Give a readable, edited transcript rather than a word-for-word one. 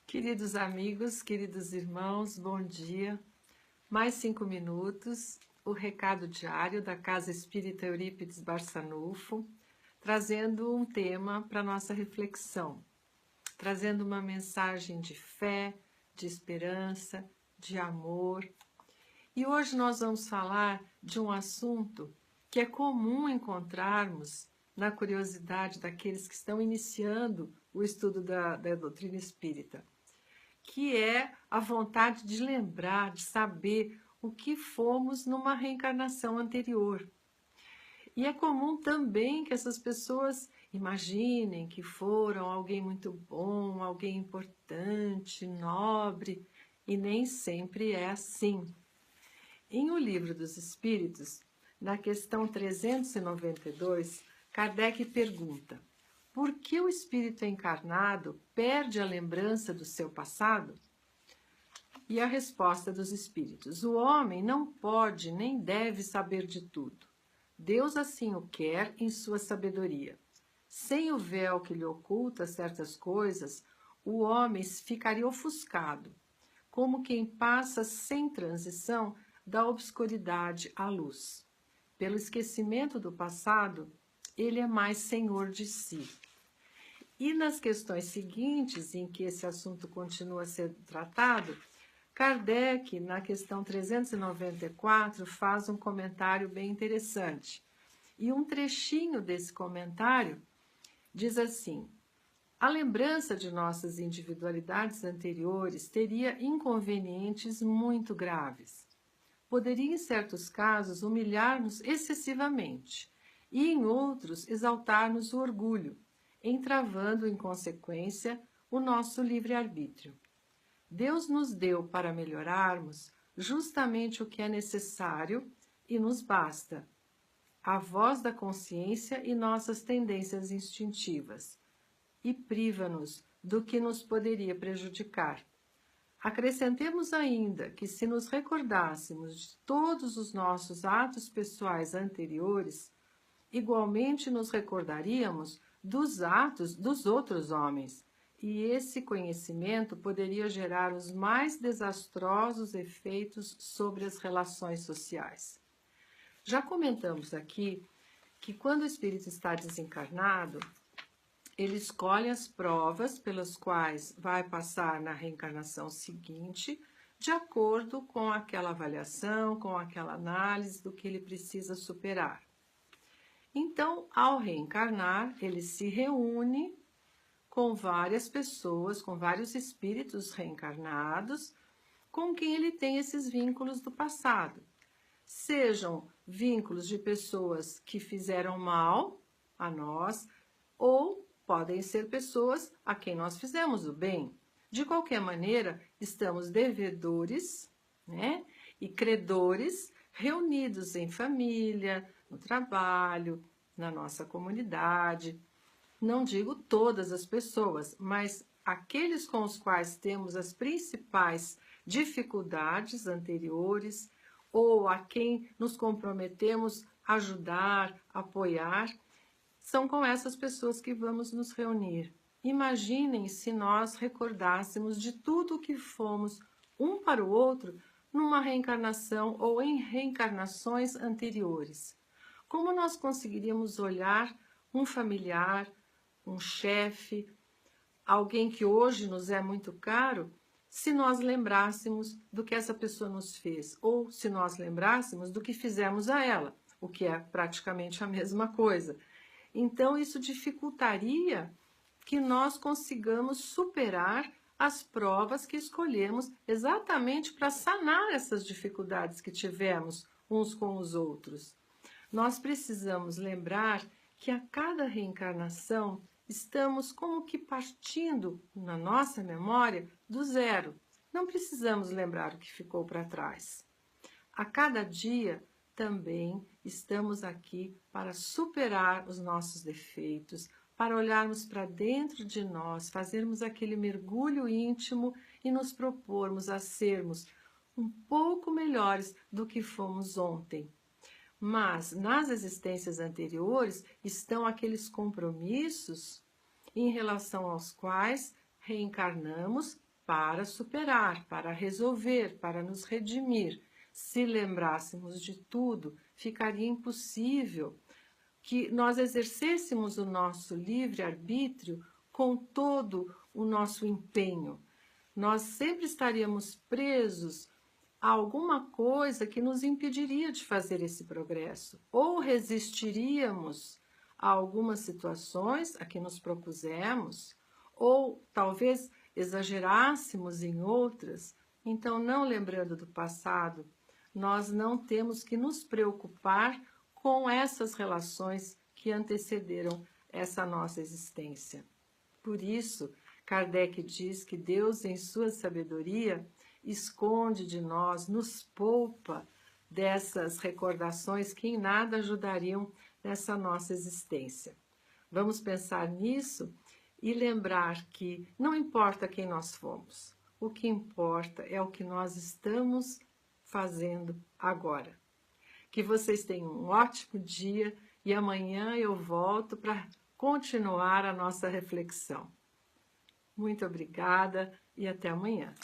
Queridos amigos, queridos irmãos, bom dia. Mais 5 minutos, o recado diário da Casa Espírita Eurípides Barçanufo, trazendo um tema para nossa reflexão, trazendo uma mensagem de fé, de esperança, de amor. E hoje nós vamos falar de um assunto que é comum encontrarmos na curiosidade daqueles que estão iniciando o estudo da doutrina espírita, que é a vontade de lembrar, de saber o que fomos numa reencarnação anterior. E é comum também que essas pessoas imaginem que foram alguém muito bom, alguém importante, nobre, e nem sempre é assim. Em O Livro dos Espíritos, na questão 392, Kardec pergunta: por que o espírito encarnado perde a lembrança do seu passado? E a resposta dos espíritos: o homem não pode nem deve saber de tudo. Deus assim o quer em sua sabedoria. Sem o véu que lhe oculta certas coisas, o homem ficaria ofuscado, como quem passa sem transição da obscuridade à luz. Pelo esquecimento do passado, ele é mais senhor de si. E nas questões seguintes, em que esse assunto continua a ser tratado, Kardec, na questão 394, faz um comentário bem interessante. E um trechinho desse comentário diz assim: a lembrança de nossas individualidades anteriores teria inconvenientes muito graves. Poderia, em certos casos, humilhar-nos excessivamente e, em outros, exaltar-nos o orgulho, entravando, em consequência, o nosso livre-arbítrio. Deus nos deu para melhorarmos justamente o que é necessário e nos basta: a voz da consciência e nossas tendências instintivas, e priva-nos do que nos poderia prejudicar. Acrescentemos ainda que, se nos recordássemos de todos os nossos atos pessoais anteriores, igualmente nos recordaríamos dos atos dos outros homens, e esse conhecimento poderia gerar os mais desastrosos efeitos sobre as relações sociais. Já comentamos aqui que, quando o espírito está desencarnado, ele escolhe as provas pelas quais vai passar na reencarnação seguinte, de acordo com aquela avaliação, com aquela análise do que ele precisa superar. Então, ao reencarnar, ele se reúne com várias pessoas, com vários espíritos reencarnados, com quem ele tem esses vínculos do passado. Sejam vínculos de pessoas que fizeram mal a nós, ou podem ser pessoas a quem nós fizemos o bem. De qualquer maneira, estamos devedores, né, e credores reunidos em família, no trabalho, na nossa comunidade. Não digo todas as pessoas, mas aqueles com os quais temos as principais dificuldades anteriores, ou a quem nos comprometemos a ajudar, apoiar, são com essas pessoas que vamos nos reunir. Imaginem se nós recordássemos de tudo o que fomos um para o outro numa reencarnação ou em reencarnações anteriores. Como nós conseguiríamos olhar um familiar, um chefe, alguém que hoje nos é muito caro, se nós lembrássemos do que essa pessoa nos fez, ou se nós lembrássemos do que fizemos a ela, o que é praticamente a mesma coisa. Então, isso dificultaria que nós consigamos superar as provas que escolhemos exatamente para sanar essas dificuldades que tivemos uns com os outros. Nós precisamos lembrar que a cada reencarnação estamos como que partindo na nossa memória do zero. Não precisamos lembrar o que ficou para trás. A cada dia também estamos aqui para superar os nossos defeitos, para olharmos para dentro de nós, fazermos aquele mergulho íntimo e nos propormos a sermos um pouco melhores do que fomos ontem. Mas nas existências anteriores estão aqueles compromissos em relação aos quais reencarnamos para superar, para resolver, para nos redimir. Se lembrássemos de tudo, ficaria impossível que nós exercêssemos o nosso livre-arbítrio com todo o nosso empenho. Nós sempre estaríamos presos a alguma coisa que nos impediria de fazer esse progresso, ou resistiríamos a algumas situações a que nos propusemos, ou talvez exagerássemos em outras. Então, não lembrando do passado, nós não temos que nos preocupar com essas relações que antecederam essa nossa existência. Por isso, Kardec diz que Deus, em sua sabedoria, esconde de nós, nos poupa dessas recordações que em nada ajudariam nessa nossa existência. Vamos pensar nisso e lembrar que não importa quem nós fomos, o que importa é o que nós estamos fazendo agora. Que vocês tenham um ótimo dia e amanhã eu volto para continuar a nossa reflexão. Muito obrigada e até amanhã.